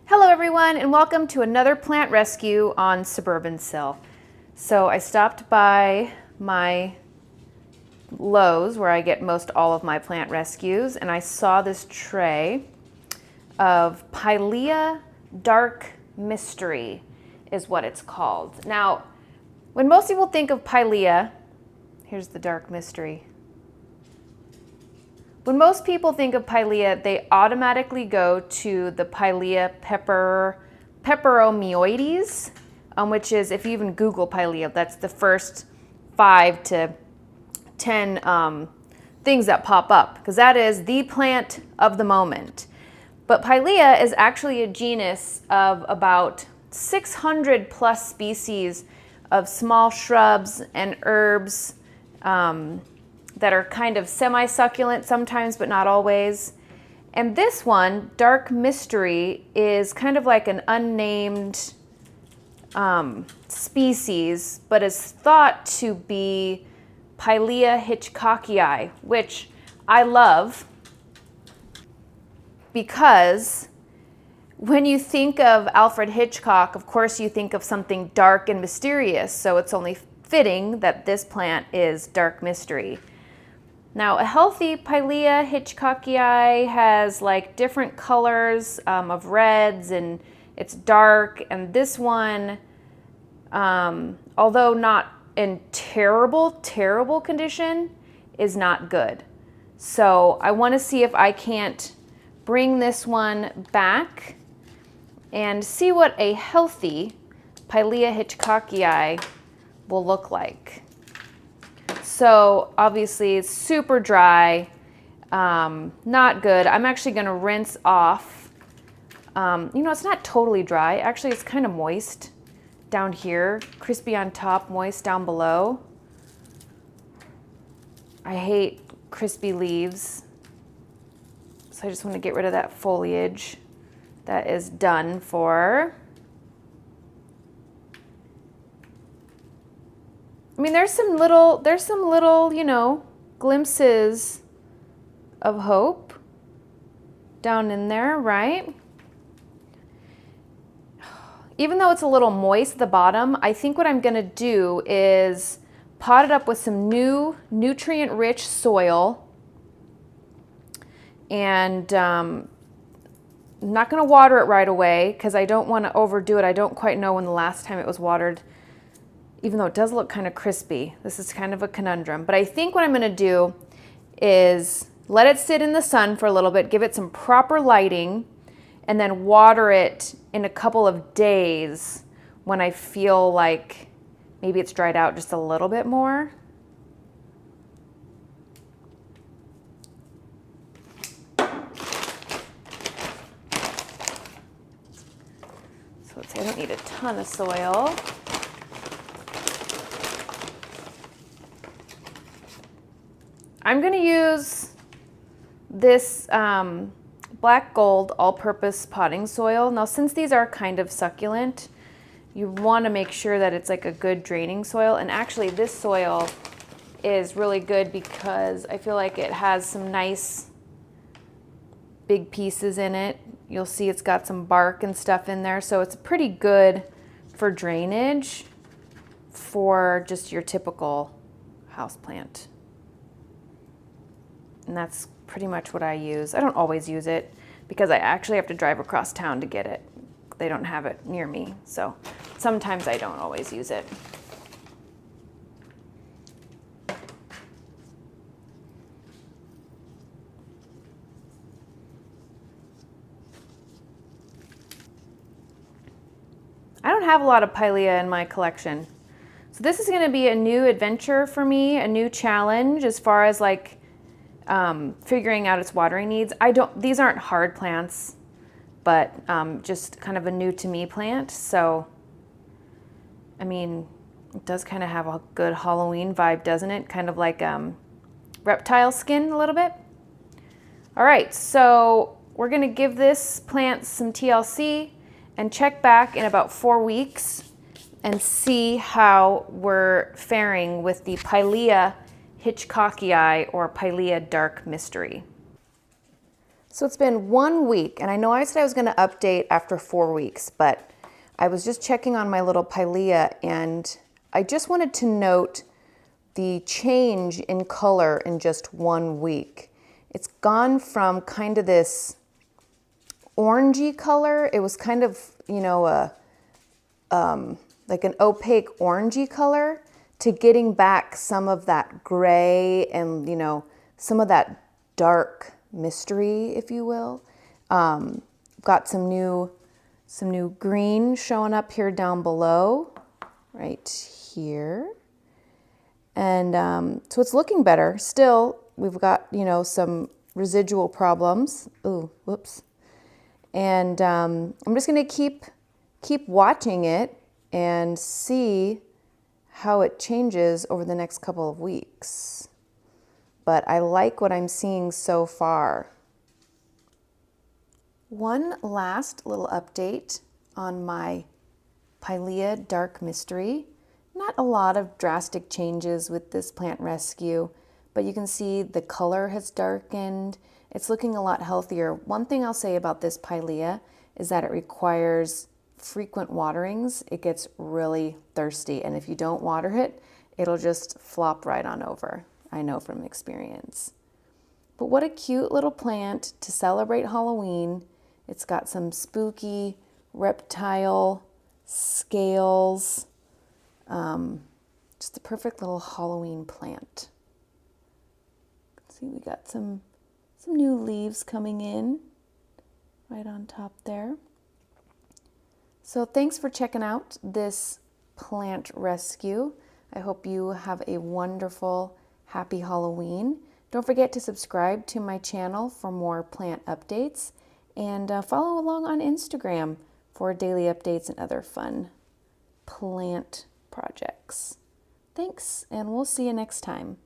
Hello everyone and welcome to another plant rescue on Suburban Sill. So I stopped by my Lowe's where I get most all of my plant rescues, and I saw this tray of Pilea Dark Mystery is what it's called. Now, when most people think of Pilea, here's the Dark Mystery. When most people think of Pilea, they automatically go to the Pilea peperomioides, which is, if you even Google Pilea, that's the first 5 to 10 things that pop up, because that is the plant of the moment. But Pilea is actually a genus of about 600 plus species of small shrubs and herbs that are kind of semi-succulent sometimes, but not always. And this one, Dark Mystery, is kind of like an unnamed species, but is thought to be Pilea Hitchcockii, which I love because when you think of Alfred Hitchcock, of course you think of something dark and mysterious, so it's only fitting that this plant is Dark Mystery. Now, a healthy Pilea Hitchcockii has like different colors of reds, and it's dark, and this one, although not in terrible condition, is not good. So I want to see if I can't bring this one back and see what a healthy Pilea Hitchcockii will look like. So obviously it's super dry, not good. I'm actually going to rinse off. It's not totally dry. Actually, it's kind of moist down here, crispy on top, moist down below. I hate crispy leaves, so I just want to get rid of that foliage that is done for. I mean, there's some little, glimpses of hope down in there, right? Even though it's a little moist at the bottom, I think what I'm gonna do is pot it up with some new nutrient-rich soil, and I'm not gonna water it right away because I don't want to overdo it. I don't quite know when the last time it was watered, even though it does look kind of crispy. This is kind of a conundrum. But I think what I'm gonna do is let it sit in the sun for a little bit, give it some proper lighting, and then water it in a couple of days when I feel like maybe it's dried out just a little bit more. So let's see, I don't need a ton of soil. I'm going to use this black gold all-purpose potting soil. Now, since these are kind of succulent, you want to make sure that it's like a good draining soil. And actually, this soil is really good because I feel like it has some nice big pieces in it. You'll see it's got some bark and stuff in there, so it's pretty good for drainage for just your typical houseplant. And that's pretty much what I use. I don't always use it because I actually have to drive across town to get it. They don't have it near me, so sometimes I don't always use it. I don't have a lot of Pilea in my collection. So this is gonna be a new adventure for me, a new challenge as far as like figuring out its watering needs. These aren't hard plants, but just kind of a new to me plant. So, I mean, it does kind of have a good Halloween vibe, doesn't it? Kind of like reptile skin a little bit. All right, so we're gonna give this plant some TLC and check back in about 4 weeks and see how we're faring with the Pilea Hitchcockii or Pilea Dark Mystery. So it's been 1 week, and I know I said I was going to update after 4 weeks, but I was just checking on my little Pilea, and I just wanted to note the change in color in just 1 week. It's gone from kind of this orangey color. It was kind of, you know, like an opaque orangey color, to getting back some of that gray and, you know, some of that dark mystery, if you will. Got some new green showing up here down below, right here. And so it's looking better. Still, we've got, you know, some residual problems. Ooh, whoops. And I'm just going to keep watching it and see how it changes over the next couple of weeks. But I like what I'm seeing so far. One last little update on my Pilea Dark Mystery. Not a lot of drastic changes with this plant rescue, but you can see the color has darkened. It's looking a lot healthier. One thing I'll say about this Pilea is that it requires frequent waterings. It gets really thirsty, and if you don't water it, it'll just flop right on over. I know from experience. But what a cute little plant to celebrate Halloween. It's got some spooky reptile scales. Just the perfect little Halloween plant. See, we got some new leaves coming in right on top there. So thanks for checking out this plant rescue. I hope you have a wonderful, happy Halloween. Don't forget to subscribe to my channel for more plant updates, and follow along on Instagram for daily updates and other fun plant projects. Thanks, and we'll see you next time.